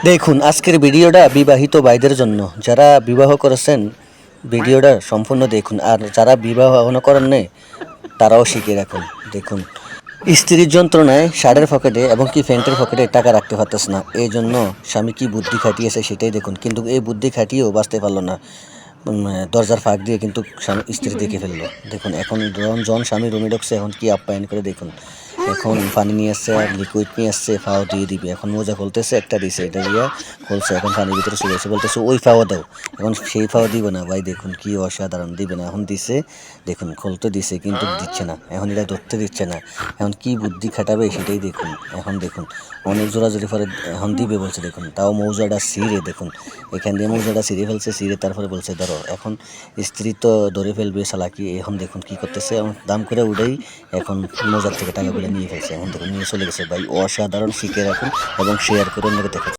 দেখুন আজকের ভিডিওটা বিবাহিত ভাইদের জন্য। যারা বিবাহ করেছেন ভিডিওটা সম্পূর্ণ দেখুন, আর যারা বিবাহ এখনো করেন নাই তারাও শিখে রাখুন। দেখুন, স্ত্রীর যন্ত্রণায় শার্টের পকেটে এবং কি প্যান্টের পকেটে টাকা রাখতে পারতেছে না, এই জন্য স্বামী কি বুদ্ধি খাটিয়েছে সেটাই দেখুন। কিন্তু এই বুদ্ধি খাটিয়েও বাঁচতে পারলো না, দরজার ফাঁক দিয়ে কিন্তু স্ত্রী দেখে ফেললো। দেখুন এখন জন স্বামী রুমে ঢুকছে, এখন কি আপ্যায়ন করে দেখুন। এখন পানি নিয়ে আসছে আর লিকুইড নিয়ে আসছে, ফাও দিয়ে দিবে। এখন মোজা খুলতেছে, একটা দিছে, এটা দিয়ে খুলছে, এখন পানির ভিতরে চলে এসে বলতেছে ওই ফাও দাও। এখন সেই ফাও দিবে না ভাই, দেখুন কি অসাধারণ, দিবে না। এখন দিছে, দেখুন খুলতে দিছে কিন্তু দিচ্ছে না, এখন এটা ধরতে দিচ্ছে না। এখন কি বুদ্ধি খাটাবে সেটাই দেখুন। এখন দেখুন অনেক জোরাজোরি পরে এখন দিবে বলছে, দেখুন তাও মৌজাটা ছিঁড়ে, দেখুন এখান দিয়ে মৌজাটা ছিঁড়ে ফেলছে, ছিঁড়ে তারপরে বলছে ধরো। এখন স্ত্রী তো ধরে ফেলবে চালাকি, এখন দেখুন কি করতেছে, এখন দাম করে উঠেই এখন মৌজার থেকে টাকাগুলো নিয়ে ফেলছে। এখন দেখুন নিয়ে চলে গেছে। ভাই অসাধারণ, শিখে রাখুন এবং শেয়ার করে অন্যকে দেখুন।